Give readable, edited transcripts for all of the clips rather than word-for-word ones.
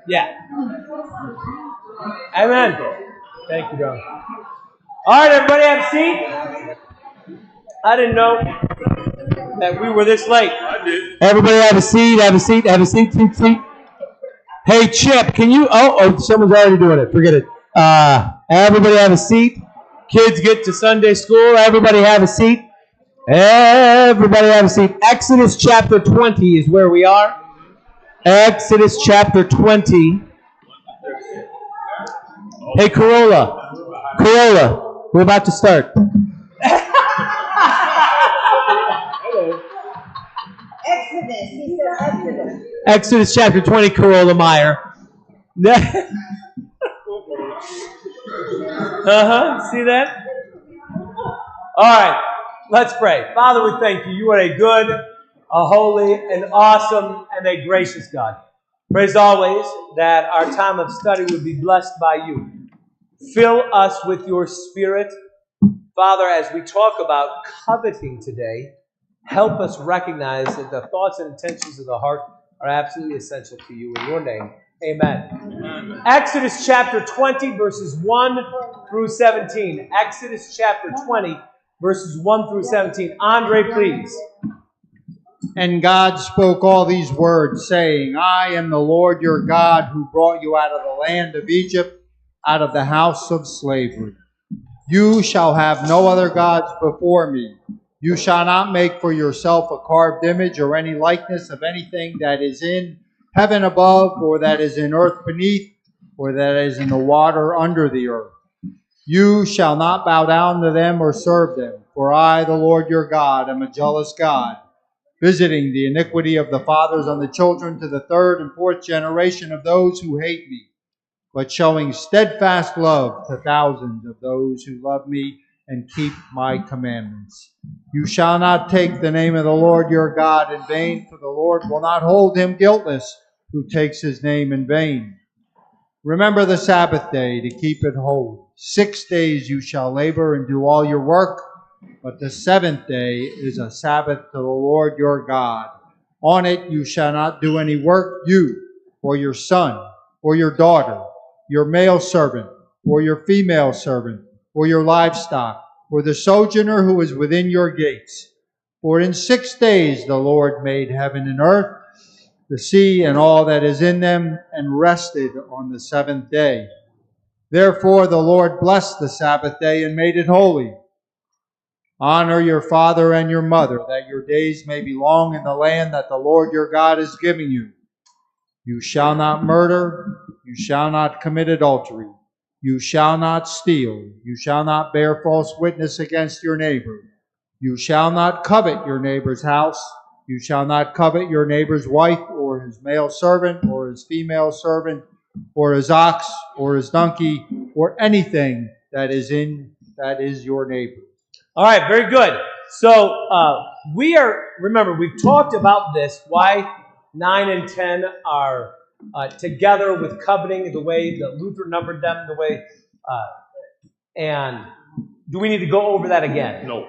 Yeah. Amen. Thank you, Don. All right, everybody have a seat. I didn't know that we were this late. I did. Everybody have a seat, have a seat, have a seat, seat. Hey, Chip, can you... Oh, someone's already doing it. Forget it. Everybody have a seat. Kids get to Sunday school. Everybody have a seat. Everybody have a seat. Exodus chapter 20 is where we are. Exodus chapter 20. Hey, Corolla, we're about to start. Hello. Exodus, he said Exodus. Exodus chapter 20, Corolla Meyer. See that? All right. Let's pray. Father, we thank you. You are a good, a holy, an awesome, and a gracious God. Praise always that our time of study would be blessed by you. Fill us with your Spirit. Father, as we talk about coveting today, help us recognize that the thoughts and intentions of the heart are absolutely essential to you. In your name, amen. Amen. Exodus chapter 20, verses 1 through 17. Exodus chapter 20, verses 1 through 17. Andre, please. And God spoke all these words, saying, I am the Lord your God, who brought you out of the land of Egypt, out of the house of slavery. You shall have no other gods before me. You shall not make for yourself a carved image or any likeness of anything that is in heaven above, or that is in earth beneath, or that is in the water under the earth. You shall not bow down to them or serve them, for I, the Lord your God, am a jealous God, visiting the iniquity of the fathers on the children to the third and fourth generation of those who hate me, but showing steadfast love to thousands of those who love me and keep my commandments. You shall not take the name of the Lord your God in vain, for the Lord will not hold him guiltless who takes his name in vain. Remember the Sabbath day to keep it holy. 6 days you shall labor and do all your work, but the seventh day is a Sabbath to the Lord your God. On it you shall not do any work, you, or your son, or your daughter, your male servant, or your female servant, or your livestock, or the sojourner who is within your gates. For in 6 days the Lord made heaven and earth, the sea and all that is in them, and rested on the seventh day. Therefore the Lord blessed the Sabbath day and made it holy. Honor your father and your mother, that your days may be long in the land that the Lord your God is giving you. You shall not murder. You shall not commit adultery. You shall not steal. You shall not bear false witness against your neighbor. You shall not covet your neighbor's house. You shall not covet your neighbor's wife, or his male servant, or his female servant, or his ox, or his donkey, or anything that is your neighbor. All right, very good. So remember, we've talked about this, why 9 and 10 are together with coveting, the way that Luther numbered them, the way, and do we need to go over that again? No.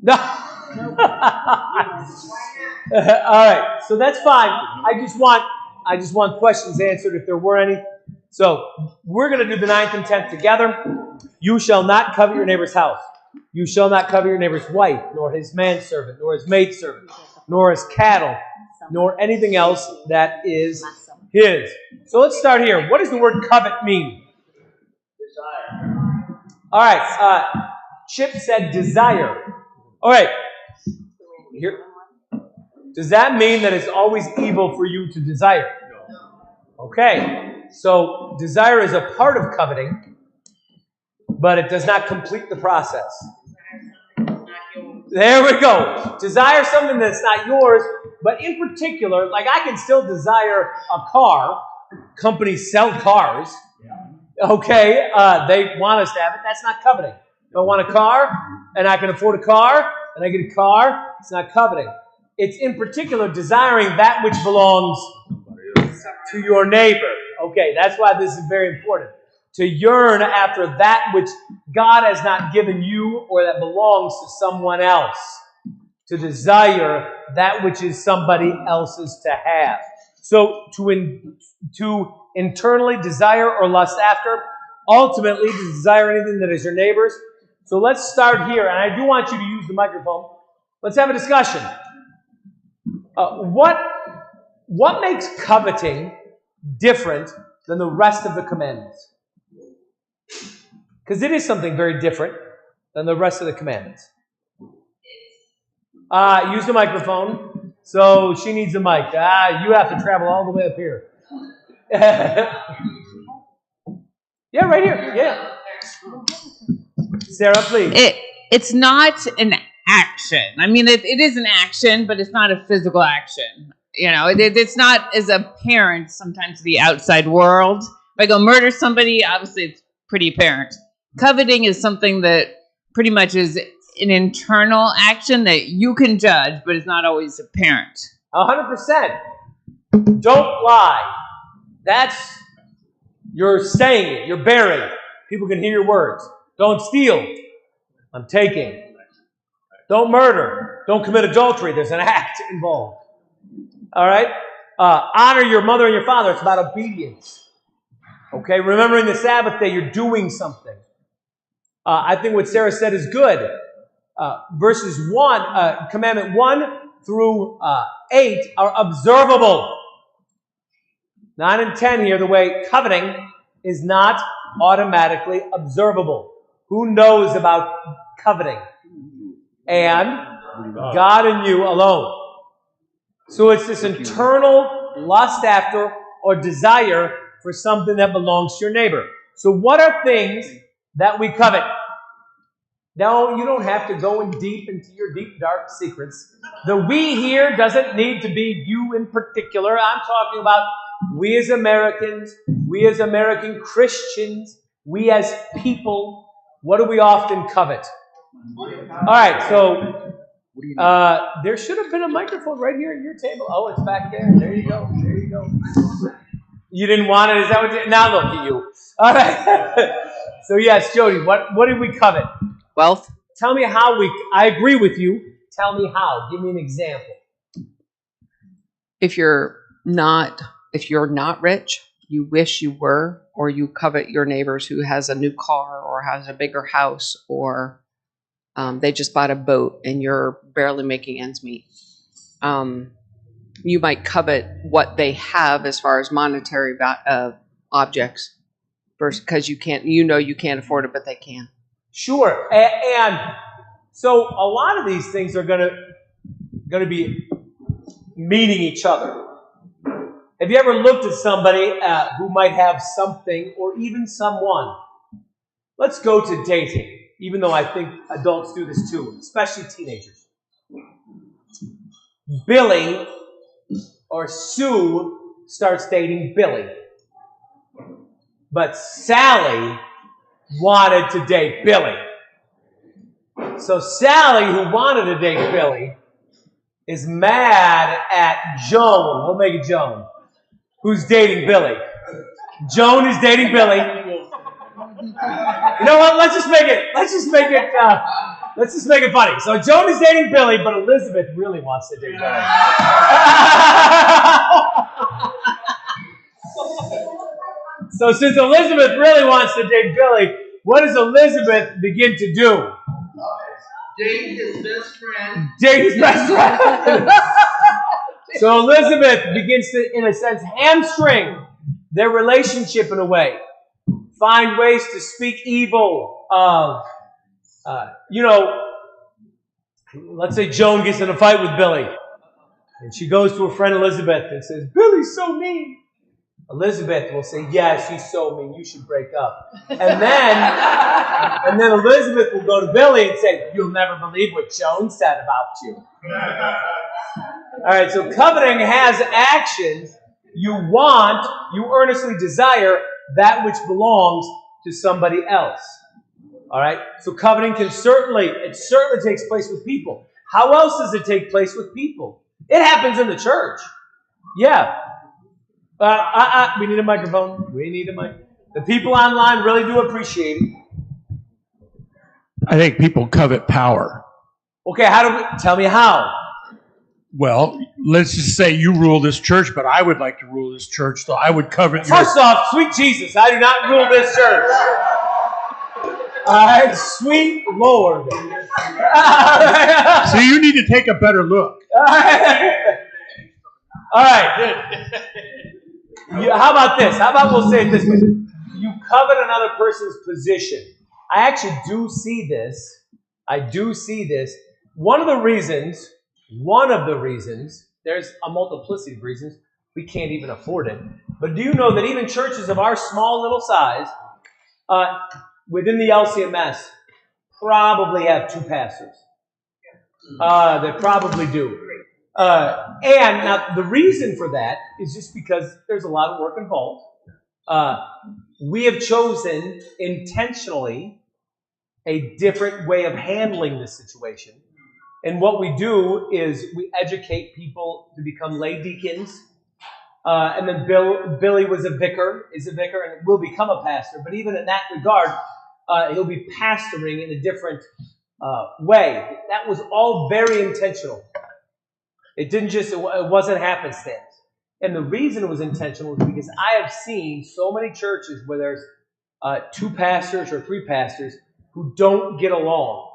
No. All right, so that's fine. I just want questions answered if there were any. So we're going to do the 9th and 10th together. You shall not covet your neighbor's house. You shall not covet your neighbor's wife, nor his manservant, nor his maidservant, nor his cattle, nor anything else that is his. So let's start here. What does the word covet mean? Desire. All right. Chip said desire. All right. Here. Does that mean that it's always evil for you to desire? Okay. So desire is a part of coveting, but it does not complete the process. There we go. Desire something that's not yours, but in particular, like I can still desire a car. Companies sell cars. Okay, they want us to have it. That's not coveting. If I want a car, and I can afford a car, and I get a car, it's not coveting. It's in particular desiring that which belongs to your neighbor. Okay, that's why this is very important. To yearn after that which God has not given you or that belongs to someone else. To desire that which is somebody else's to have. So to internally desire or lust after, ultimately to desire anything that is your neighbor's. So let's start here, and I do want you to use the microphone. Let's have a discussion. What makes coveting different than the rest of the commandments? Because it is something very different than the rest of the commandments. Use the microphone. So she needs a mic. You have to travel all the way up here. Yeah, right here. Yeah. Sarah, please. It's not an action. I mean, it is an action, but it's not a physical action. You know, it's not as apparent sometimes to the outside world. If I go murder somebody, obviously it's pretty apparent. Coveting is something that pretty much is an internal action that you can judge, but it's not always apparent. 100%. Don't lie. You're saying it. You're bearing it. People can hear your words. Don't steal. I'm taking. Don't murder. Don't commit adultery. There's an act involved. All right? Honor your mother and your father. It's about obedience. Okay? Remembering the Sabbath day, you're doing something. I think what Sarah said is good. Verses 1, commandment 1 through 8 are observable. 9 and 10 here, the way coveting is not automatically observable. Who knows about coveting? And God and you alone. So it's this internal lust after or desire for something that belongs to your neighbor. So what are things that we covet? No, you don't have to go in deep into your deep, dark secrets. The we here doesn't need to be you in particular. I'm talking about we as Americans, we as American Christians, we as people. What do we often covet? All right, so there should have been a microphone right here at your table. Oh, it's back there. There you go. There you go. You didn't want it? Is that what you... Now look at you. All right. So yes, Jody, what did we covet? Wealth. Tell me how I agree with you. Tell me how. Give me an example. If you're not rich, you wish you were, or you covet your neighbors who has a new car or has a bigger house, or they just bought a boat and you're barely making ends meet. You might covet what they have as far as monetary objects, because you can't afford it, but they can. Sure, and so a lot of these things are going to be meeting each other. Have you ever looked at somebody who might have something or even someone? Let's go to dating, even though I think adults do this too, especially teenagers. Billy or Sue starts dating Billy. But Sally wanted to date Billy. So Sally, who wanted to date Billy, is mad at Joan. We'll make it Joan. Who's dating Billy? Joan is dating Billy. You know what? Let's just make it funny. So Joan is dating Billy, but Elizabeth really wants to date Billy. So since Elizabeth really wants to date Billy, what does Elizabeth begin to do? Date his best friend. Date his best friend. So Elizabeth begins to, in a sense, hamstring their relationship in a way. Find ways to speak evil of, let's say Joan gets in a fight with Billy. And she goes to her friend Elizabeth and says, Billy's so mean. Elizabeth will say, yes, he's so mean, you should break up. And then Elizabeth will go to Billy and say, you'll never believe what Joan said about you. All right, so coveting has actions. You earnestly desire that which belongs to somebody else. All right, so coveting certainly takes place with people. How else does it take place with people? It happens in the church. Yeah. We need a microphone. We need a mic. The people online really do appreciate it. I think people covet power. Okay, tell me how? Well, let's just say you rule this church, but I would like to rule this church, so I would covet First off, sweet Jesus, I do not rule this church. Sweet Lord. So you need to take a better look. All right. How about this? How about we'll say it this way? You covet another person's position. I actually do see this. One of the reasons, there's a multiplicity of reasons, we can't even afford it. But do you know that even churches of our small little size, within the LCMS, probably have 2 pastors? They probably do. And now the reason for that is just because there's a lot of work involved. We have chosen intentionally a different way of handling this situation. And what we do is we educate people to become lay deacons. And then Billy is a vicar and will become a pastor. But even in that regard, he'll be pastoring in a different way. That was all very intentional. It wasn't happenstance. And the reason it was intentional is because I have seen so many churches where there's 2 pastors or 3 pastors who don't get along.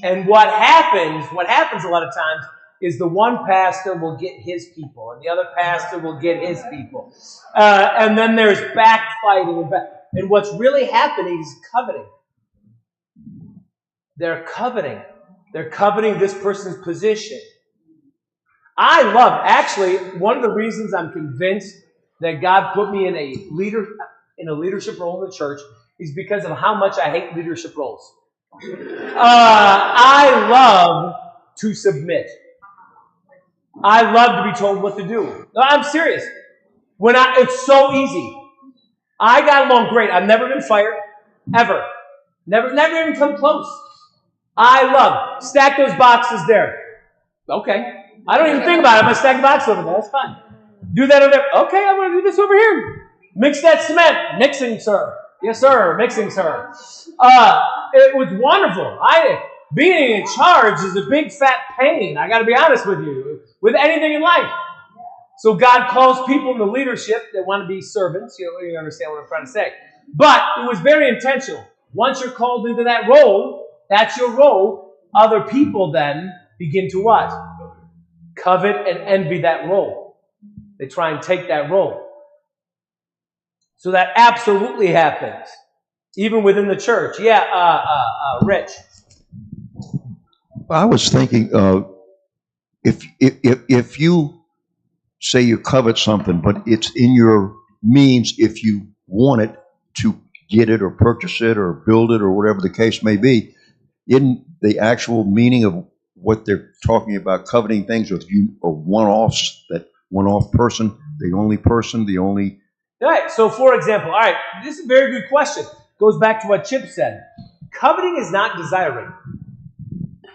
And what happens a lot of times is the one pastor will get his people and the other pastor will get his people. And then there's backfighting. And what's really happening is coveting. They're coveting. They're coveting this person's position. Actually, one of the reasons I'm convinced that God put me in a leadership role in the church is because of how much I hate leadership roles. I love to submit. I love to be told what to do. No, I'm serious. It's so easy. I got along great. I've never been fired, ever. Never even come close. I love stack those boxes there. Okay. I don't even think about it. I'm going to stack the box over there. That's fine. Do that over there. Okay, I'm going to do this over here. Mix that cement. Mixing, sir. Yes, sir. Mixing, sir. It was wonderful. Being in charge is a big fat pain. I got to be honest with you. With anything in life. So God calls people into leadership that want to be servants. You understand what I'm trying to say. But it was very intentional. Once you're called into that role, that's your role. Other people then begin to what? Covet and envy that role. They try and take that role. So that absolutely happens. Even within the church. Yeah, Rich. I was thinking, if you say you covet something, but it's in your means if you want it to get it or purchase it or build it or whatever the case may be, isn't the actual meaning of what they're talking about coveting things with you a one-offs, that one-off person, the only person, the only... All right, so for example, all right, this is a very good question. Goes back to what Chip said. Coveting is not desiring.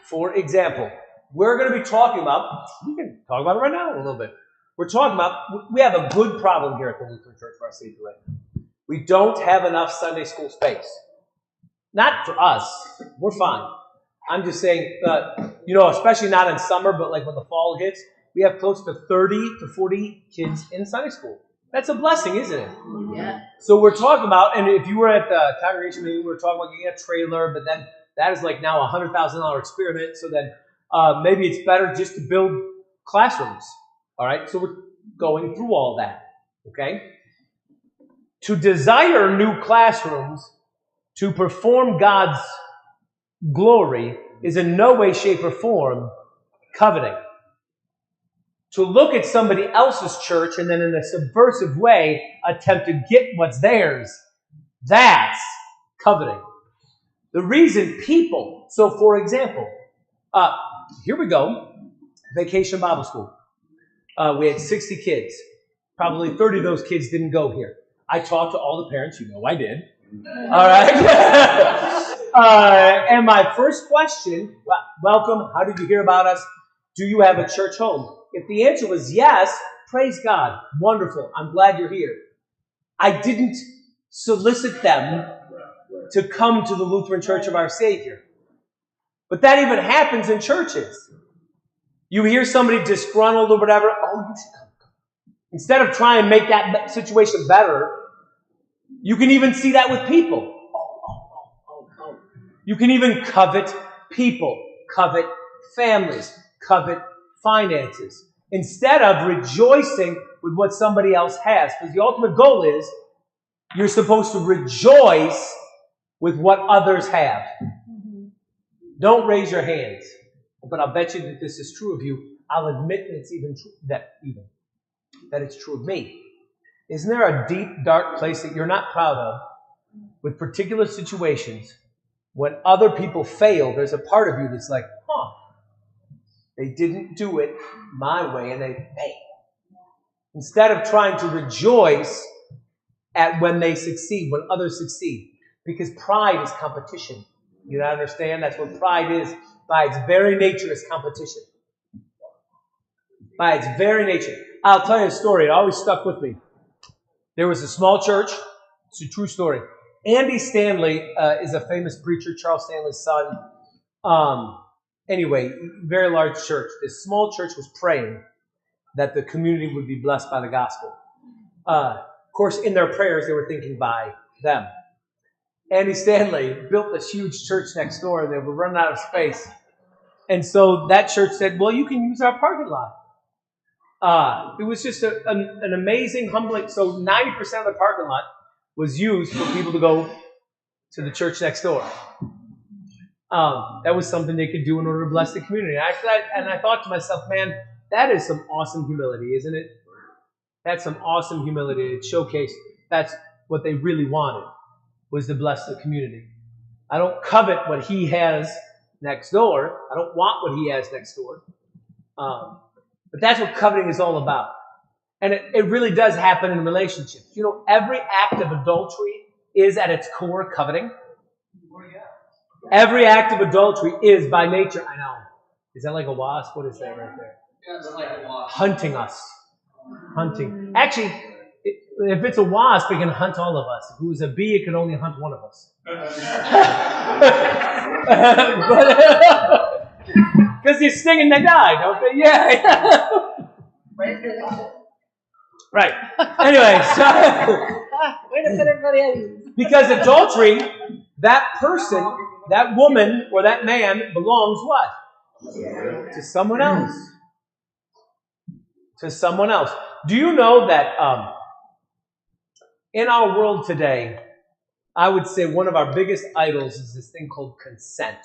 For example, we're going to be talking about, we can talk about it right now a little bit. We're talking about, we have a good problem here at the Lutheran Church for our city right now. We don't have enough Sunday school space. Not for us. We're fine. I'm just saying, especially not in summer, but like when the fall hits, we have close to 30 to 40 kids in Sunday school. That's a blessing, isn't it? Yeah. So we're talking about, and if you were at the congregation meeting, we were talking about getting a trailer, but then that is like now a $100,000 experiment. So then maybe it's better just to build classrooms. All right. So we're going through all that. Okay. To desire new classrooms to perform God's glory is in no way, shape, or form coveting. To look at somebody else's church and then in a subversive way attempt to get what's theirs, that's coveting. The reason people, so for example, here we go, Vacation Bible School. We had 60 kids. Probably 30 of those kids didn't go here. I talked to all the parents, I did. All right. And my first question, welcome, how did you hear about us? Do you have a church home? If the answer was yes, praise God. Wonderful. I'm glad you're here. I didn't solicit them to come to the Lutheran Church of our Savior. But that even happens in churches. You hear somebody disgruntled or whatever, you should come. Instead of trying to make that situation better, you can even see that with people. You can even covet people, covet families, covet finances, instead of rejoicing with what somebody else has. Because the ultimate goal is you're supposed to rejoice with what others have. Don't raise your hands. But I'll bet you that this is true of you. I'll admit that it's even true that it's true of me. Isn't there a deep, dark place that you're not proud of with particular situations? When other people fail, there's a part of you that's like, they didn't do it my way and they failed. Instead of trying to rejoice at when they succeed, when others succeed. Because pride is competition. You gotta understand that's what pride is. By its very nature is competition. By its very nature. I'll tell you a story. It always stuck with me. There was a small church. It's a true story. Andy Stanley is a famous preacher, Charles Stanley's son. Anyway, very large church. This small church was praying that the community would be blessed by the gospel. Of course, in their prayers, they were thinking by them. Andy Stanley built this huge church next door, and they were running out of space. And so that church said, well, you can use our parking lot. It was just an amazing, humbling. So 90% of the parking lot was used for people to go to the church next door. That was something they could do in order to bless the community. And I thought to myself, man, that is some awesome humility, isn't it? That's some awesome humility. It showcased that's what they really wanted, was to bless the community. I don't covet what he has next door. I don't want what he has next door. But that's what coveting is all about. And it really does happen in relationships. You know, every act of adultery is at its core coveting. Every act of adultery is by nature, I know. Is that like a wasp? What is that right there? Yeah, it's like a wasp. Hunting us. Hunting. Actually, if it's a wasp, it can hunt all of us. If it was a bee, it could only hunt one of us. Because they sting and they die, don't they? Yeah. Right. Anyway, so way to put everybody at ease. Because adultery, that person, that woman, or that man belongs what? To someone else. To someone else. Do you know that in our world today, I would say one of our biggest idols is this thing called consent.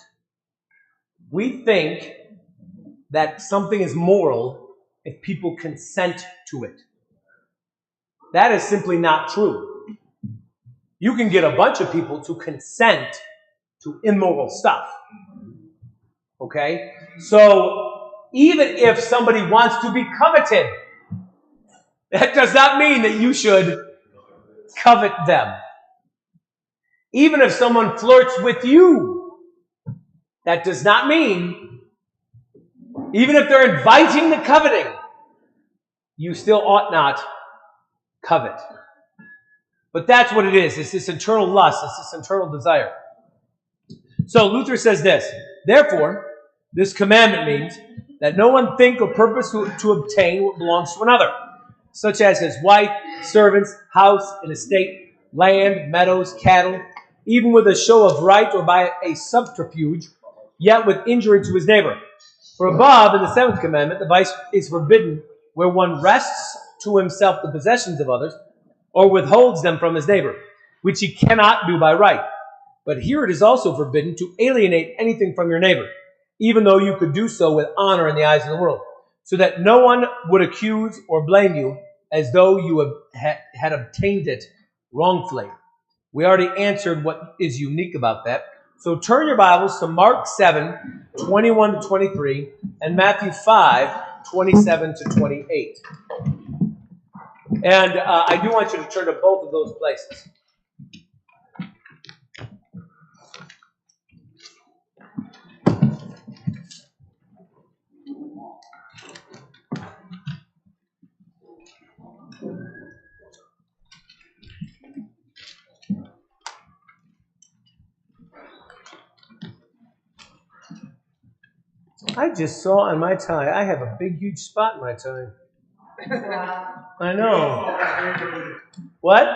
We think that something is moral if people consent to it. That is simply not true. You can get a bunch of people to consent to immoral stuff. Okay? So, even if somebody wants to be coveted, that does not mean that you should covet them. Even if someone flirts with you, that does not mean, even if they're inviting the coveting, you still ought not covet. But that's what it is. It's this internal lust. It's this internal desire. So Luther says this, therefore, this commandment means that no one think or purpose to obtain what belongs to another, such as his wife, servants, house, and estate, land, meadows, cattle, even with a show of right or by a subterfuge, yet with injury to his neighbor. For above, in the seventh commandment, the vice is forbidden where one wrests to himself the possessions of others, or withholds them from his neighbor, which he cannot do by right. But here it is also forbidden to alienate anything from your neighbor, even though you could do so with honor in the eyes of the world, so that no one would accuse or blame you as though you had obtained it wrongfully. We already answered what is unique about that. So turn your Bibles to Mark 7, 21 to 23, and Matthew 5, 27 to 28. And I do want you to turn to both of those places. I just saw on my tie, I have a big, huge spot in my tie. I know. What?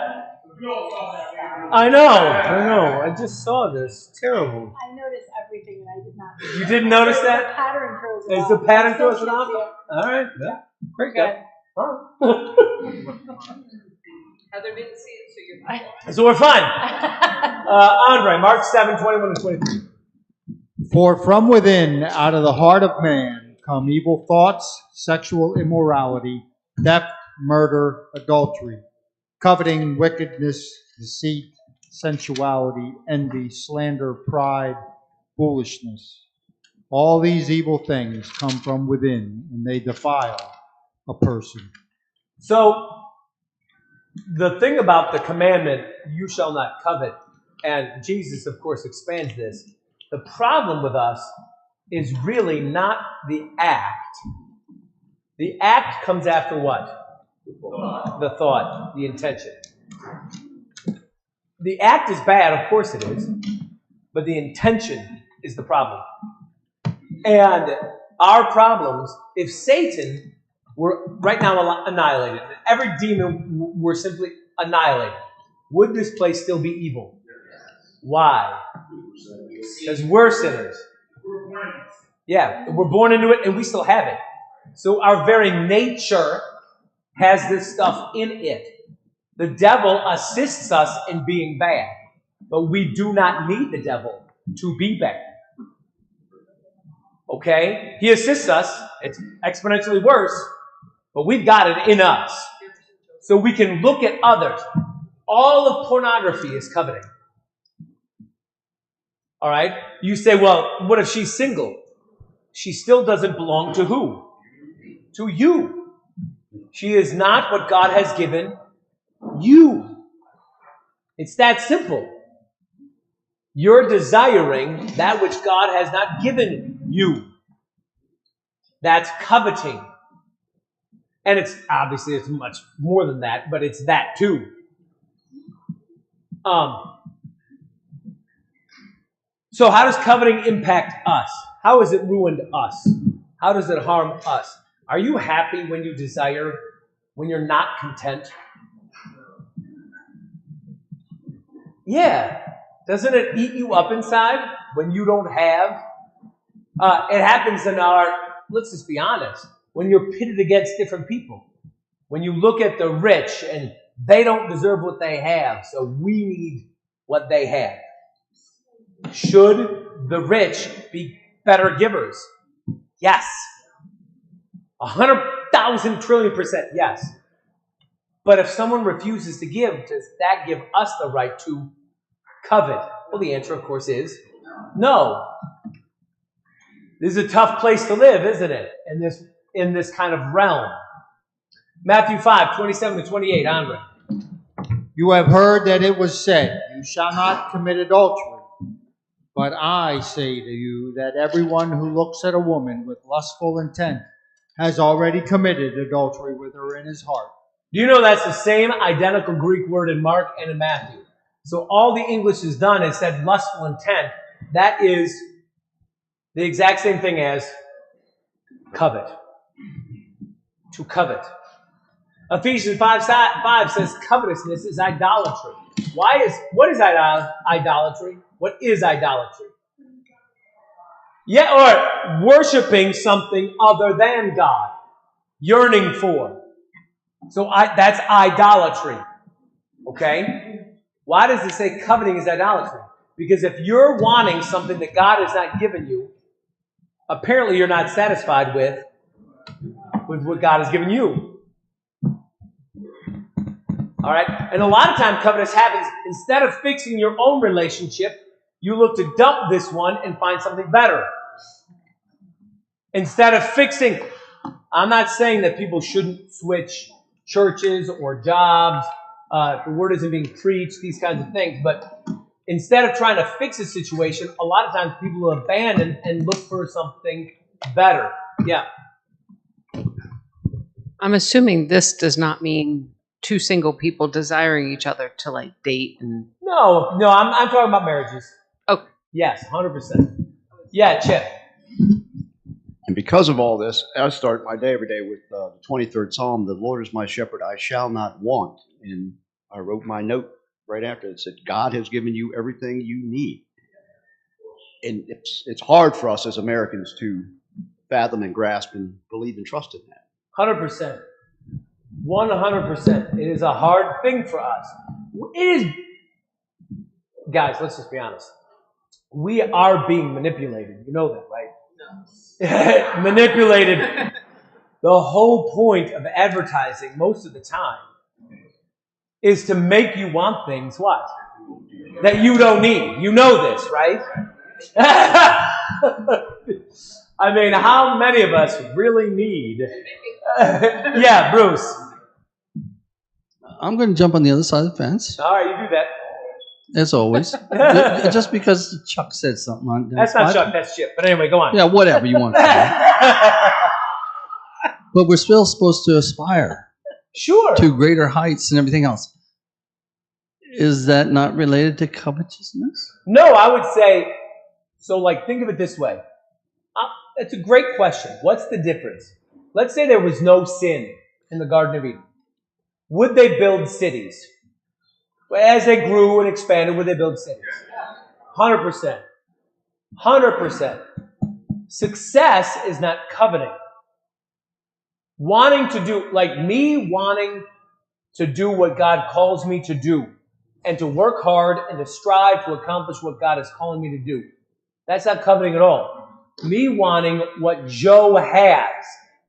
I know. I just saw this. Terrible. I noticed everything and I did not. You didn't notice that? The pattern throws it Is off. the pattern Still throws it can't off? see it. All right. Yeah. Great guy. All Heather didn't see it, so you're fine. right. So we're fine. Andre, Mark 7, 21 and 23. For from within, out of the heart of man, come evil thoughts, sexual immorality, theft, murder, adultery, coveting, wickedness, deceit, sensuality, envy, slander, pride, foolishness. All these evil things come from within, and they defile a person. So, the thing about the commandment, you shall not covet, and Jesus, of course, expands this, The problem with us is really not the act. The act comes after what? The thought, the intention. The act is bad, of course it is, but the intention is the problem. And our problems, if Satan were right now annihilated, every demon were simply annihilated, would this place still be evil? Why? Because we're sinners. Yeah, we're born into it and we still have it. So our very nature has this stuff in it. The devil assists us in being bad, but we do not need the devil to be bad. Okay? He assists us. It's exponentially worse, but we've got it in us. So we can look at others. All of pornography is coveting. All right? You say, well, what if she's single? She still doesn't belong to who? To you. She is not what God has given you. It's that simple. You're desiring that which God has not given you. That's coveting. And it's obviously it's much more than that, but it's that too. So how does coveting impact us? How has it ruined us? How does it harm us? Are you happy when you desire, when you're not content? Yeah. Doesn't it eat you up inside when you don't have? It happens in let's just be honest, when you're pitted against different people. When you look at the rich and they don't deserve what they have, so we need what they have. Should the rich be better givers? Yes. 100,000 trillion% yes. But if someone refuses to give, does that give us the right to covet? Well, the answer, of course, is no. This is a tough place to live, isn't it? In this kind of realm. Matthew 5:27-28, Andre. You have heard that it was said, you shall not commit adultery. But I say to you that everyone who looks at a woman with lustful intent has already committed adultery with her in his heart. Do you know that's the same identical Greek word in Mark and in Matthew? So all the English has done is said lustful intent. That is the exact same thing as covet. To covet. Ephesians 5 says covetousness is idolatry. What is idolatry? What is idolatry? Yeah, or worshiping something other than God. Yearning for. So that's idolatry. Okay? Why does it say coveting is idolatry? Because if you're wanting something that God has not given you, apparently you're not satisfied with what God has given you. All right? And a lot of time covetous happens, instead of fixing your own relationship, you look to dump this one and find something better. Instead of fixing, I'm not saying that people shouldn't switch churches or jobs. The word isn't being preached, these kinds of things. But instead of trying to fix a situation, a lot of times people will abandon and look for something better. Yeah. I'm assuming this does not mean two single people desiring each other to like date and. No, I'm talking about marriages. Okay. Yes, 100%. Yeah, Chip. And because of all this, I start my day every day with the 23rd Psalm, the Lord is my shepherd, I shall not want. And I wrote my note right after it said, God has given you everything you need. And it's hard for us as Americans to fathom and grasp and believe and trust in that. 100%. 100%. It is a hard thing for us. It is, guys, let's just be honest. We are being manipulated. You know that, right? No. Manipulated. The whole point of advertising, most of the time, is to make you want things, what? That you don't need. You know this, right? I mean, how many of us really need... yeah, Bruce. I'm going to jump on the other side of the fence. All right, you do that. as always. Just because Chuck said something on That's not Chuck, that's Chip. But anyway, go on. Yeah, whatever you want to say. But we're still supposed to aspire Sure. to greater heights and everything else. Is that not related to covetousness? No, I would say, so like think of it this way. It's a great question. What's the difference? Let's say there was no sin in the Garden of Eden. Would they build cities? As they grew and expanded, would they build cities? 100%. 100%. Success is not coveting. Wanting to do, like me wanting to do what God calls me to do and to work hard and to strive to accomplish what God is calling me to do. That's not coveting at all. Me wanting what Joe has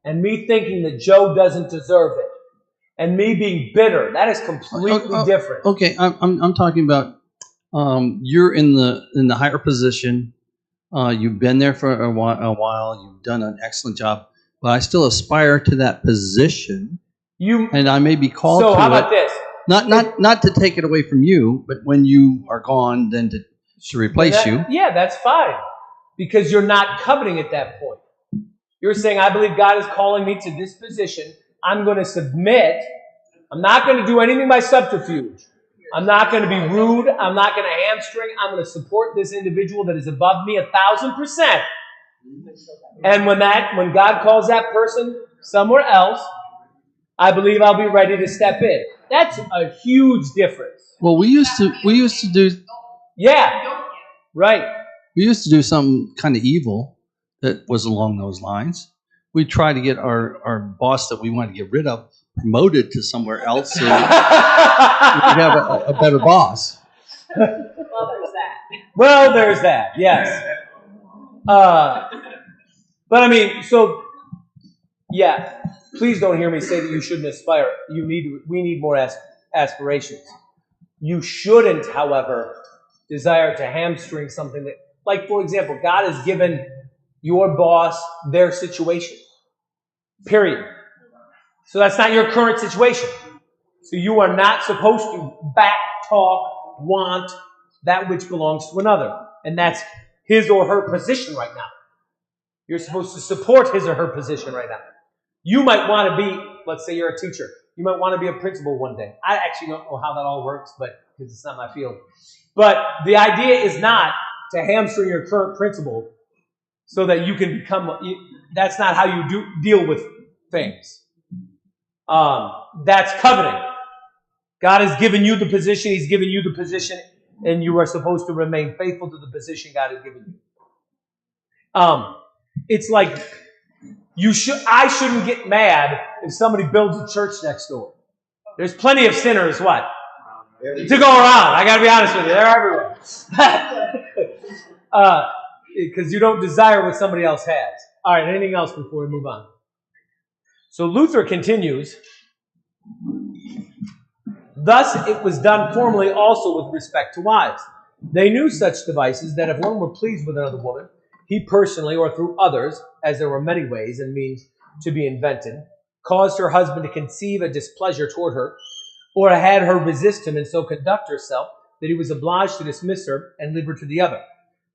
and me thinking that Joe doesn't deserve it and me being bitter, that is completely different. Okay, I'm talking about you're in the higher position. You've been there for a while. You've done an excellent job, but I still aspire to that position. And I may be called to it. So how about this? Not to take it away from you, but when you are gone, then to replace you. Yeah, that's fine. Because you're not coveting at that point. You're saying, I believe God is calling me to this position. I'm going to submit. I'm not going to do anything by subterfuge. I'm not going to be rude. I'm not going to hamstring. I'm going to support this individual that is above me 1,000%. And when God calls that person somewhere else, I believe I'll be ready to step in. That's a huge difference. Well, we used to do. Yeah, right. We used to do something kind of evil that was along those lines. We tried to get our boss that we wanted to get rid of promoted to somewhere else so we'd have a better boss. Well, there's that. Yes. But I mean, so, yeah. Please don't hear me say that you shouldn't aspire. We need more aspirations. You shouldn't, however, desire to hamstring something that, like, for example, God has given your boss their situation. Period. So that's not your current situation. So you are not supposed to back talk, want that which belongs to another. And that's his or her position right now. You're supposed to support his or her position right now. You might want to be, let's say you're a teacher. You might want to be a principal one day. I actually don't know how that all works, but because it's not my field. But the idea is not to hamstring your current principal so that you can become, that's not how you deal with things. That's coveting. God has given you the position. He's given you the position, and you are supposed to remain faithful to the position God has given you. It's like I shouldn't get mad if somebody builds a church next door. There's plenty of sinners, what? To go around. I got to be honest with you. They're everywhere. Because you don't desire what somebody else has. All right, anything else before we move on? So Luther continues. Thus it was done formerly also with respect to wives. They knew such devices that if one were pleased with another woman, he personally or through others, as there were many ways and means to be invented, caused her husband to conceive a displeasure toward her, or had her resist him and so conduct herself that he was obliged to dismiss her and leave her to the other.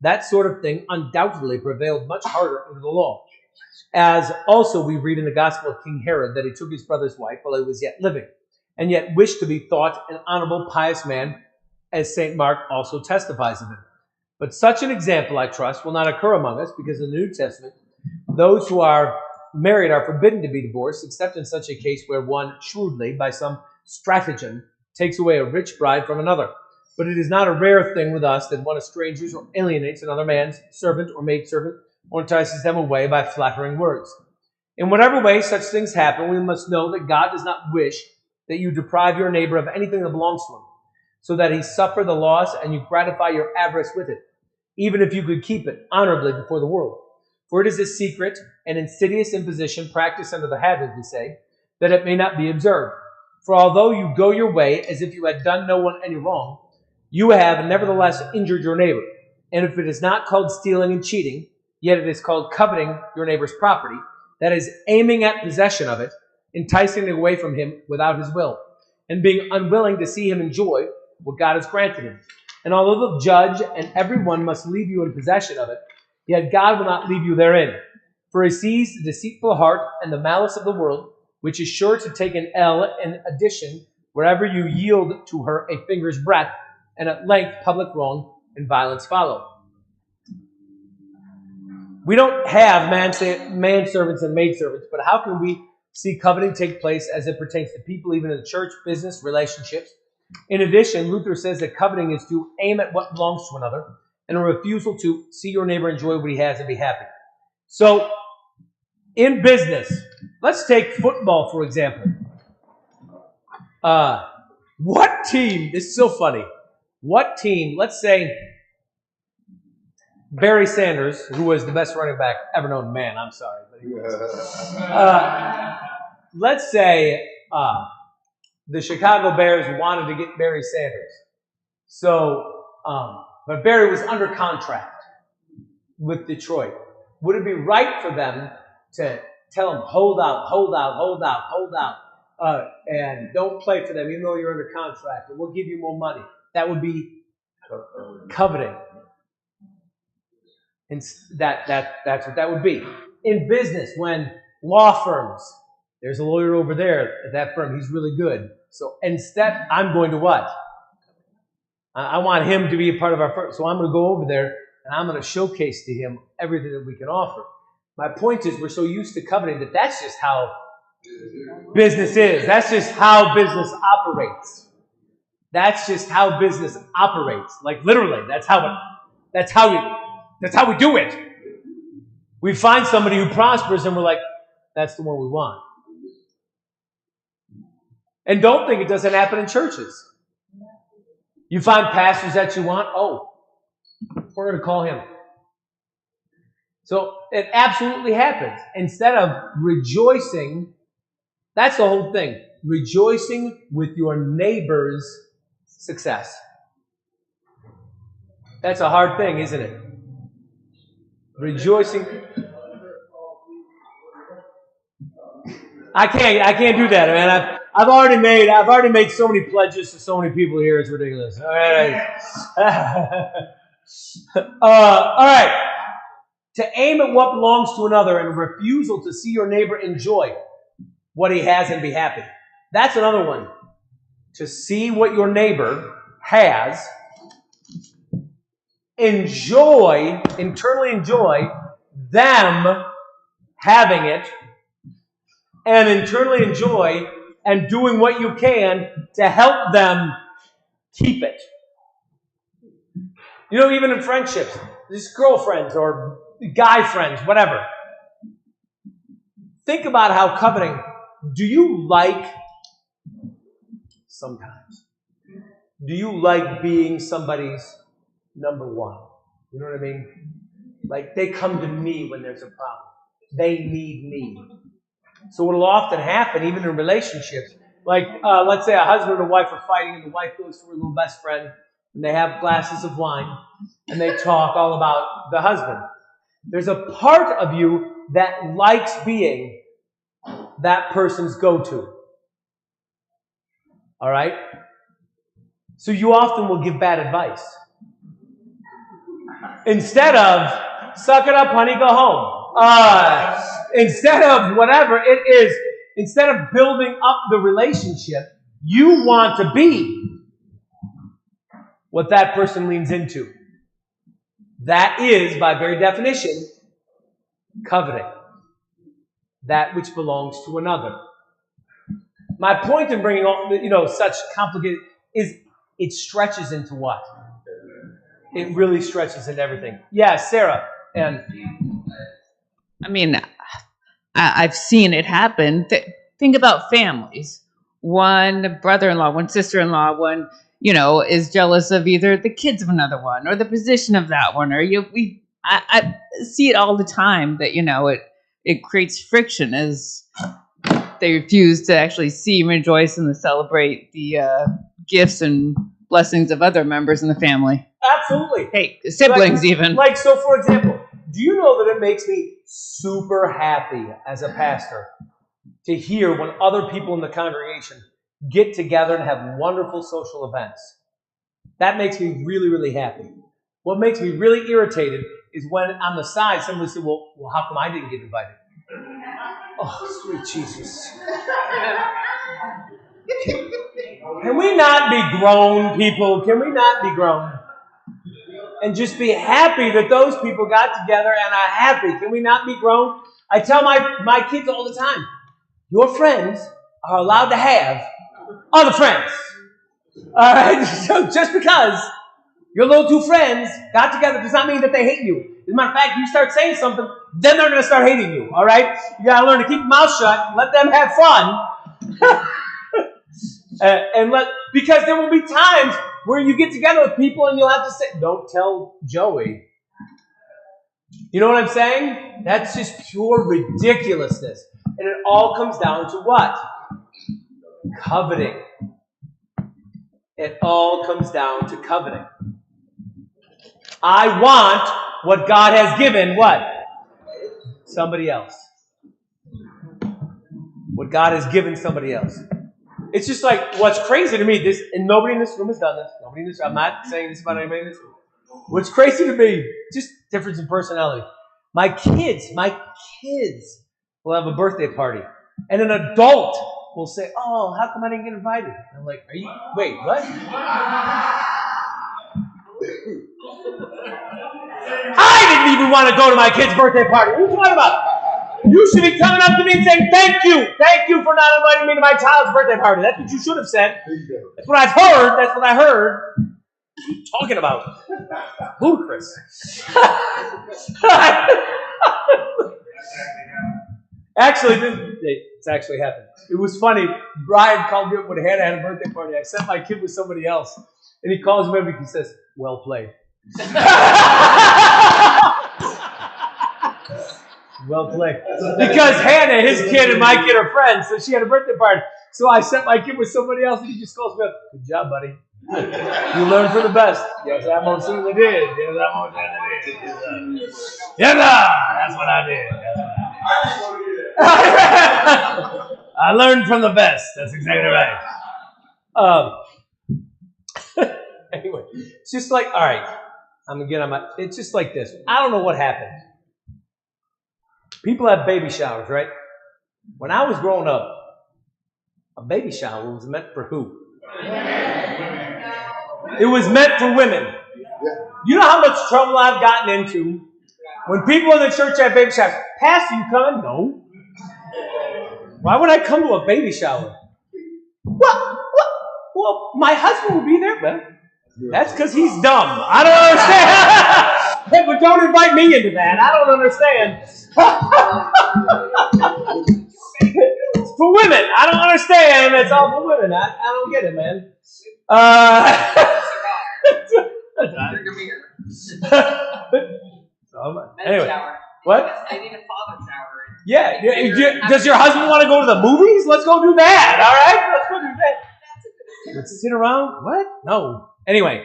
That sort of thing undoubtedly prevailed much harder under the law. As also we read in the Gospel of King Herod that he took his brother's wife while he was yet living, and yet wished to be thought an honorable, pious man, as St. Mark also testifies of him. But such an example, I trust, will not occur among us, because in the New Testament, those who are married are forbidden to be divorced, except in such a case where one shrewdly, by some stratagem, takes away a rich bride from another. But it is not a rare thing with us that one estranges or alienates another man's servant or maidservant, or entices them away by flattering words. In whatever way such things happen, we must know that God does not wish that you deprive your neighbor of anything that belongs to him, so that he suffer the loss and you gratify your avarice with it, even if you could keep it honorably before the world. For it is a secret and insidious imposition practiced under the habit, we say, that it may not be observed. For although you go your way as if you had done no one any wrong, you have nevertheless injured your neighbor. And if it is not called stealing and cheating, yet it is called coveting your neighbor's property, that is, aiming at possession of it, enticing it away from him without his will, and being unwilling to see him enjoy what God has granted him. And although the judge and everyone must leave you in possession of it, yet God will not leave you therein. For he sees the deceitful heart and the malice of the world, which is sure to take an L in addition wherever you yield to her a finger's breadth, and at length public wrong and violence follow. We don't have manservants and maidservants, but how can we see coveting take place as it pertains to people, even in the church, business, relationships? In addition, Luther says that coveting is to aim at what belongs to another and a refusal to see your neighbor enjoy what he has and be happy. So, in business, let's take football, for example. What team, this is so funny, what team, let's say Barry Sanders, who was the best running back ever known, man, I'm sorry, but he was. Let's say the Chicago Bears wanted to get Barry Sanders. So, but Barry was under contract with Detroit. Would it be right for them to tell him, hold out, and don't play for them even though you're under contract, and we'll give you more money? That would be coveting. And that's what that would be. In business, when law firms, there's a lawyer over there at that firm, he's really good. So instead, I'm going to what? I want him to be a part of our firm. So I'm going to go over there and I'm going to showcase to him everything that we can offer. My point is, we're so used to coveting that that's just how business is. That's just how business operates. That's just how business operates. Like literally, that's how we do it. We find somebody who prospers and we're like, that's the one we want. And don't think it doesn't happen in churches. You find pastors that you want, we're going to call him. So it absolutely happens. Instead of rejoicing, that's the whole thing. Rejoicing with your neighbor's success. That's a hard thing, isn't it? Rejoicing. I can't do that, man. I've already made so many pledges to so many people here. It's ridiculous. All right. All right. To aim at what belongs to another and a refusal to see your neighbor enjoy what he has and be happy. That's another one. To see what your neighbor has, internally enjoy them having it, and internally enjoy and doing what you can to help them keep it. You know, even in friendships, just girlfriends or guy friends, whatever. Think about how coveting, do you like being somebody's number one? You know what I mean? Like, they come to me when there's a problem. They need me. So what will often happen, even in relationships, like let's say a husband and wife are fighting and the wife goes to her little best friend and they have glasses of wine and they talk all about the husband. There's a part of you that likes being that person's go-to. All right? So you often will give bad advice. Instead of, suck it up, honey, go home. Instead of whatever it is, instead of building up the relationship, you want to be what that person leans into. That is, by very definition, coveting. That which belongs to another. My point in bringing all, such complicated is it stretches into what? It really stretches into everything. Yeah, Sarah. And I mean, I've seen it happen. Think about families. One brother-in-law, one sister-in-law, one, is jealous of either the kids of another one or the position of that one. Or I see it all the time that, it creates friction as they refuse to actually see, rejoice, and to celebrate the gifts and blessings of other members in the family. Absolutely. Hey, siblings even. So for example, do you know that it makes me super happy as a pastor to hear when other people in the congregation get together and have wonderful social events? That makes me really, really happy. What makes me really irritated is when on the side somebody said, well, how come I didn't get invited? Oh, sweet Jesus. Can we not be grown, people? Can we not be grown? And just be happy that those people got together and are happy. Can we not be grown? I tell my kids all the time, your friends are allowed to have other friends. All right? So just because your little two friends got together does not mean that they hate you. As a matter of fact, you start saying something, then they're going to start hating you. All right? You got to learn to keep your mouth shut, let them have fun. Because there will be times where you get together with people and you'll have to say, don't tell Joey. You know what I'm saying? That's just pure ridiculousness. And it all comes down to what? Coveting. It all comes down to coveting. I want what God has given, what? Somebody else. What God has given somebody else. It's just like, what's crazy to me, and nobody in this room has done this. I'm not saying this about anybody in this room. What's crazy to me, just difference in personality. My kids will have a birthday party. And an adult will say, oh, how come I didn't get invited? And I'm like, wait, what? I didn't even want to go to my kid's birthday party. What are you talking about? You should be coming up to me and saying, thank you for not inviting me to my child's birthday party. That's what you should have said. That's what I heard. What are you talking about? Ludicrous. Actually, it's actually happened. It was funny. Brian called me up when Hannah had a birthday party. I sent my kid with somebody else. And he calls me up and he says, well played. Well played. Because Hannah, his kid, and my kid are friends, so she had a birthday party. So I sent my kid with somebody else, and he just calls me up. Good job, buddy. You learned from the best. Yes, I most certainly did. Yes, that's what I did. I learned from the best. That's exactly right. Anyway, it's just like, all right. It's just like this. I don't know what happened. People have baby showers, right? When I was growing up, a baby shower was meant for who? It was meant for women. You know how much trouble I've gotten into when people in the church have baby showers? Pastor, you coming? No. Why would I come to a baby shower? Well, my husband will be there. Well, that's because he's dumb. I don't understand. But don't invite me into that. I don't understand. It's for women. I don't understand. It's all for women. I don't get it, man. Anyway, what? I need a father shower. Yeah. Does your husband want to go to the movies? Let's go do that. All right? Let's go do that. Let's sit around? What? No. Anyway,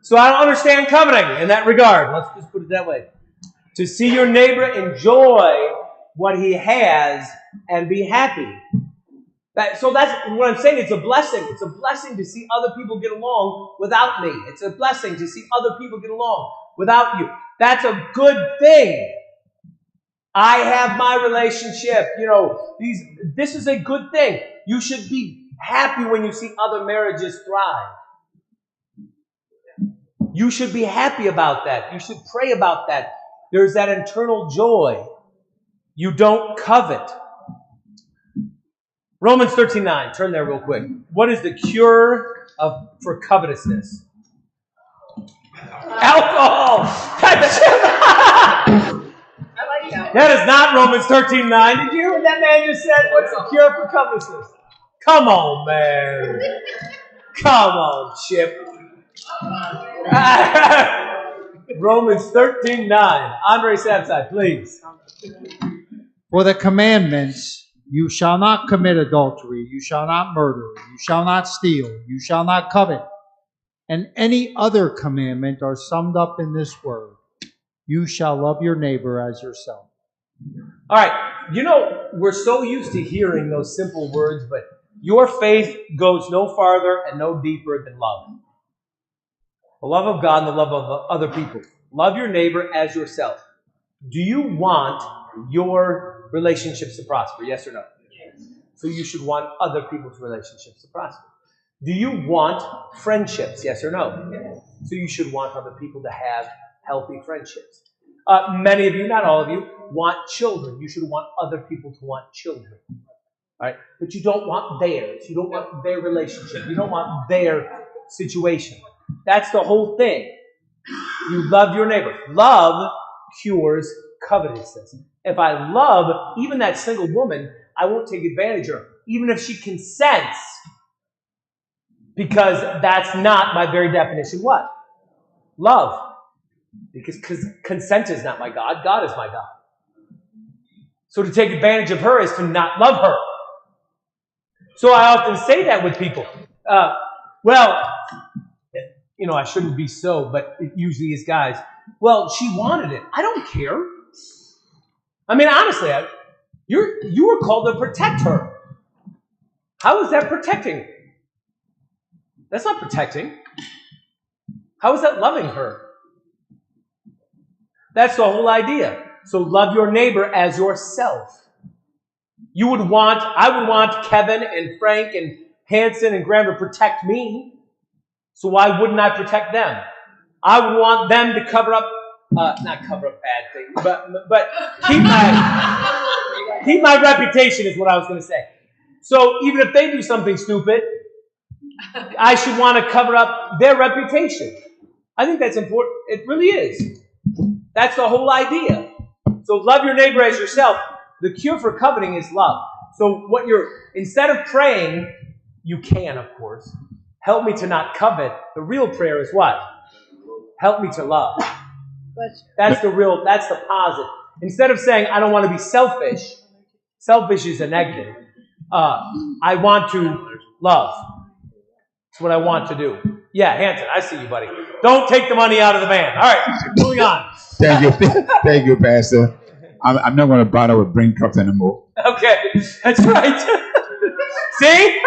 so I don't understand coveting in that regard. Let's just put it that way. To see your neighbor enjoy what he has and be happy. So that's what I'm saying. It's a blessing. It's a blessing to see other people get along without me. It's a blessing to see other people get along without you. That's a good thing. I have my relationship. This is a good thing. You should be happy when you see other marriages thrive. You should be happy about that. You should pray about that. There's that internal joy. You don't covet. Romans 13:9. Turn there real quick. What is the cure for covetousness? Alcohol. That is not Romans 13:9. Did you hear what that man just said? What's the cure for covetousness? Come on, man. Come on, Chip. Romans 13:9. Andre Sapside, please. For the commandments, you shall not commit adultery, you shall not murder, you shall not steal, you shall not covet, and any other commandment are summed up in this word: you shall love your neighbor as yourself. All right, we're so used to hearing those simple words, but your faith goes no farther and no deeper than love. The love of God and the love of other people. Love your neighbor as yourself. Do you want your relationships to prosper? Yes or no? Yes. So you should want other people's relationships to prosper. Do you want friendships? Yes or no? Yes. So you should want other people to have healthy friendships. Many of you, not all of you, want children. You should want other people to want children. All right? But you don't want theirs. You don't want their relationship. You don't want their situation. That's the whole thing. You love your neighbor. Love cures covetousness. If I love even that single woman, I won't take advantage of her, even if she consents, because that's not my very definition. What? Love. Because consent is not my God. God is my God. So to take advantage of her is to not love her. So I often say that with people. I shouldn't be so, but it usually is guys. Well, she wanted it. I don't care. I mean, honestly, you were called to protect her. How is that protecting? That's not protecting. How is that loving her? That's the whole idea. So love your neighbor as yourself. I would want Kevin and Frank and Hanson and Graham to protect me. So why wouldn't I protect them? I would want them to not cover up bad things, but keep my reputation is what I was going to say. So even if they do something stupid, I should want to cover up their reputation. I think that's important. It really is. That's the whole idea. So love your neighbor as yourself. The cure for coveting is love. So instead of praying, you can, of course, help me to not covet. The real prayer is what? Help me to love. That's the positive. Instead of saying, I don't want to be selfish. Selfish is a negative. I want to love. That's what I want to do. Yeah, Hanson, I see you, buddy. Don't take the money out of the van. All right, moving on. Thank you, Pastor. I'm not going to bother with brain cups anymore. Okay, that's right. See?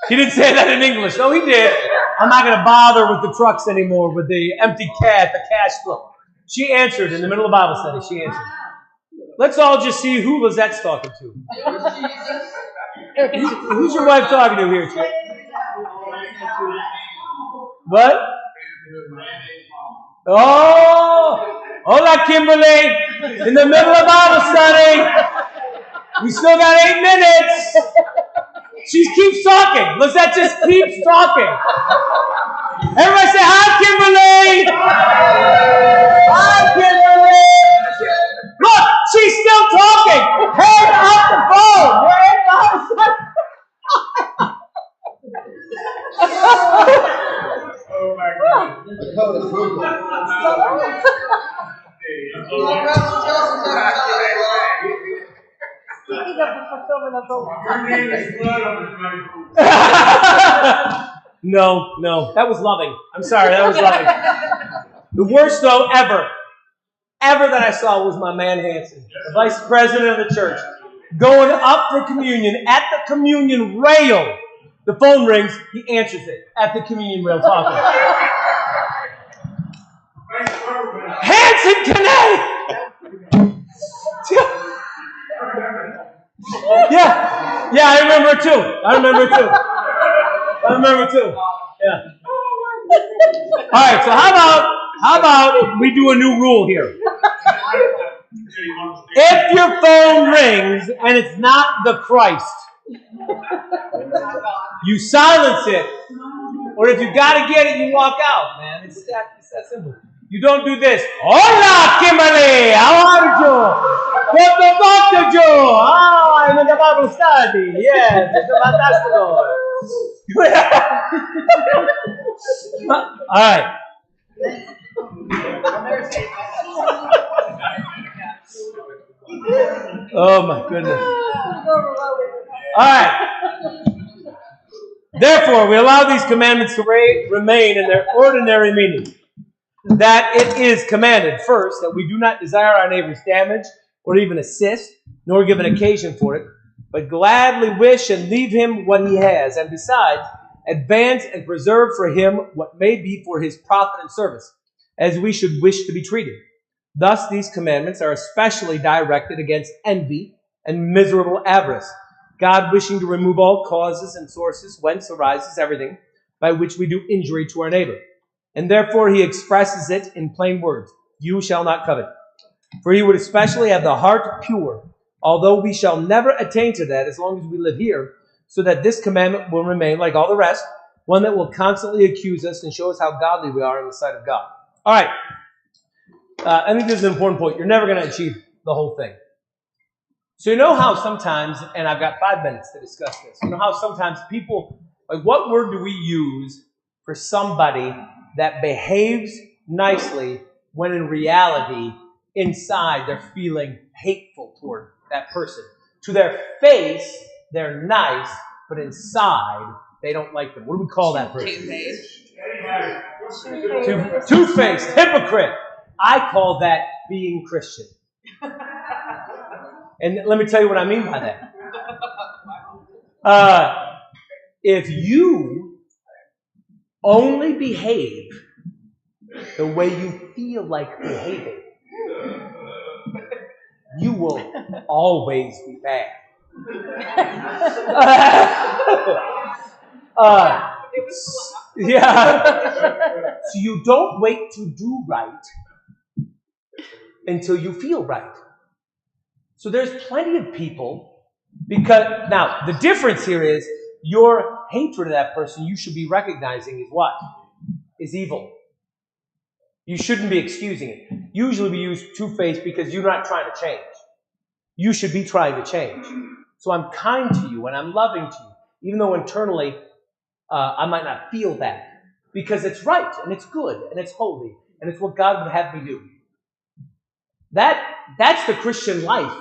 He didn't say that in English. No, he did. I'm not going to bother with the trucks anymore, with the empty the cash flow. She answered in the middle of Bible study. She answered. Let's all just see who Lizette's talking to. Who's your wife talking to here, Chip? What? Oh, hola, Kimberly. In the middle of Bible study. We still got 8 minutes. She keeps talking. Lizette just keeps talking. Everybody say, hi, Kimberly. Hi, Kimberly. Look, she's still talking. Hang up the phone. We're in Bible study. Oh my God. Speaking of the fulfillment of the law. No, that was loving. I'm sorry, that was loving. The worst, though, ever that I saw was my man Hanson, the vice president of the church, going up for communion at the communion rail. The phone rings, he answers it at the communion rail talking. Hanson Connect! Yeah, I remember too. Yeah. All right, so how about we do a new rule here? If your phone rings and it's not the Christ, you silence it. Or if you got to get it, you walk out, man. It's that simple. You don't do this. Hola, Kimberly. How are you? Good to talk to you. Oh, I'm in the Bible study. Yes, it's fantastic. All right. Oh, my goodness. All right. Therefore, we allow these commandments to remain in their ordinary meaning. That it is commanded, first, that we do not desire our neighbor's damage or even assist, nor give an occasion for it, but gladly wish and leave him what he has, and besides, advance and preserve for him what may be for his profit and service, as we should wish to be treated. Thus these commandments are especially directed against envy and miserable avarice, God wishing to remove all causes and sources whence arises everything by which we do injury to our neighbor. And therefore he expresses it in plain words, you shall not covet. For he would especially have the heart pure, although we shall never attain to that as long as we live here, so that this commandment will remain, like all the rest, one that will constantly accuse us and show us how godly we are in the sight of God. All right. I think this is an important point. You're never going to achieve the whole thing. So you know how sometimes, and I've got 5 minutes to discuss this, you know how sometimes people, like what word do we use for somebody that behaves nicely when in reality, inside, they're feeling hateful toward that person? To their face, they're nice, but inside, they don't like them. What do we call that person? Two-faced, hypocrite. I call that being Christian. And let me tell you what I mean by that. If you only behave the way you feel like behaving, you will always be bad. Yeah. So you don't wait to do right until you feel right. So there's plenty of people, because now the difference here is your hatred of that person you should be recognizing is what? Is evil. You shouldn't be excusing it. Usually we use two-faced because you're not trying to change. You should be trying to change. So I'm kind to you and I'm loving to you, even though internally I might not feel that. Because it's right and it's good and it's holy and it's what God would have me do. That's the Christian life.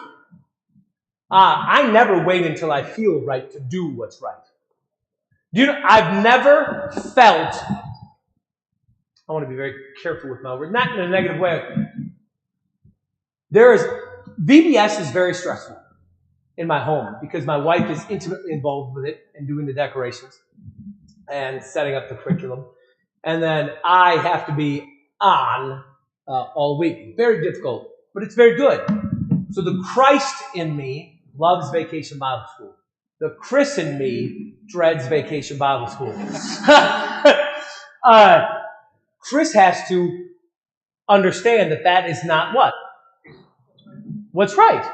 I never wait until I feel right to do what's right. I've never felt, I want to be very careful with my words, not in a negative way. VBS is very stressful in my home because my wife is intimately involved with it and doing the decorations and setting up the curriculum. And then I have to be on all week. Very difficult, but it's very good. So the Christ in me loves Vacation Bible School. The Chris in me dreads Vacation Bible School. Chris has to understand that is not what? What's right.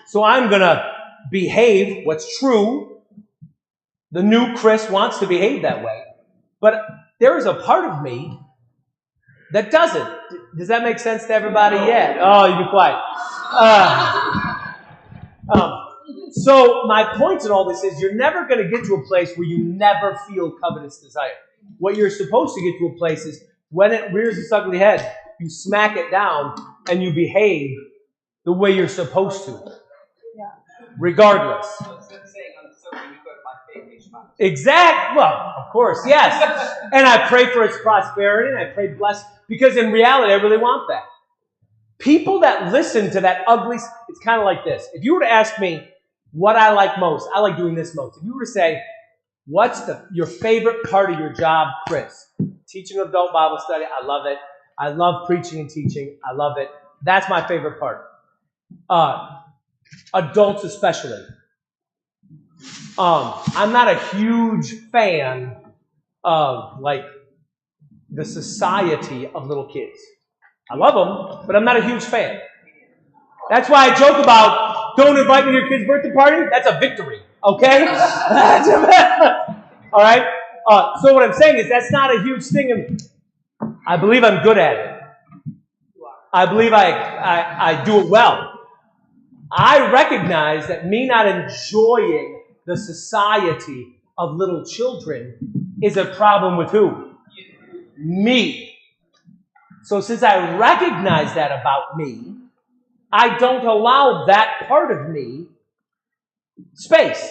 So I'm going to behave what's true. The new Chris wants to behave that way. But there is a part of me that doesn't. Does that make sense to everybody? Yeah. Oh, you be quiet. So my point in all this is you're never going to get to a place where you never feel covetous desire. What you're supposed to get to a place is when it rears its ugly head, you smack it down and you behave the way you're supposed to. Yeah. Regardless. Exactly. Well, of course, yes. And I pray for its prosperity and I pray bless, because in reality I really want that. People that listen to that ugly, it's kind of like this. If you were to ask me what I like most, I like doing this most. If you were to say, what's your favorite part of your job, Chris? Teaching adult Bible study, I love it. I love preaching and teaching, I love it. That's my favorite part. Adults especially. I'm not a huge fan of like the society of little kids. I love them, but I'm not a huge fan. That's why I joke about don't invite me to your kid's birthday party. That's a victory, okay? All right? So what I'm saying is that's not a huge thing. And I believe I'm good at it. I believe I do it well. I recognize that me not enjoying the society of little children is a problem with who? Me. So since I recognize that about me, I don't allow that part of me space.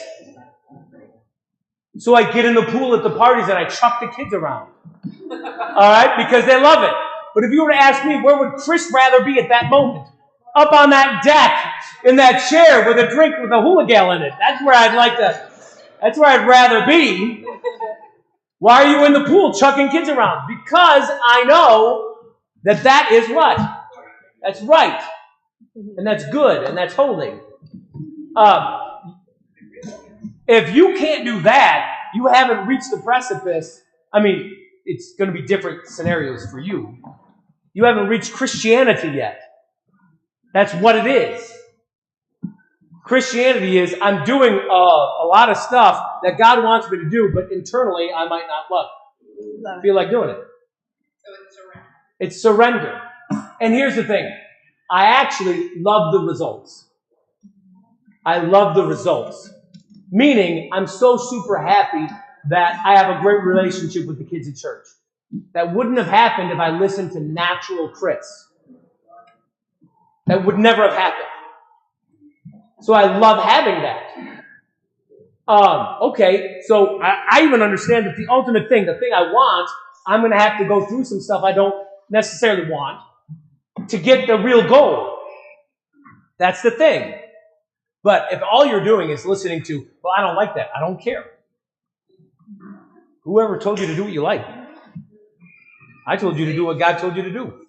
So I get in the pool at the parties and I chuck the kids around. All right? Because they love it. But if you were to ask me, where would Chris rather be at that moment? up on that deck in that chair with a drink with a hula gal in it. That's where that's where I'd rather be. Why are you in the pool chucking kids around? Because I know that is what? That's right. And that's good, and that's holy. If you can't do that, you haven't reached the precipice. I mean, it's going to be different scenarios for you. You haven't reached Christianity yet. That's what it is. Christianity is, I'm doing a lot of stuff that God wants me to do, but internally I might not feel like doing it. So it's surrender. It's surrender. And here's the thing. I actually love the results. I love the results. Meaning, I'm so super happy that I have a great relationship with the kids at church. That wouldn't have happened if I listened to natural Chris. That would never have happened. So I love having that. Okay, so I even understand that the ultimate thing, the thing I want, I'm going to have to go through some stuff I don't necessarily want to get the real goal. That's the thing. But if all you're doing is listening to, well, I don't like that, I don't care. Whoever told you to do what you like? I told you to do what God told you to do.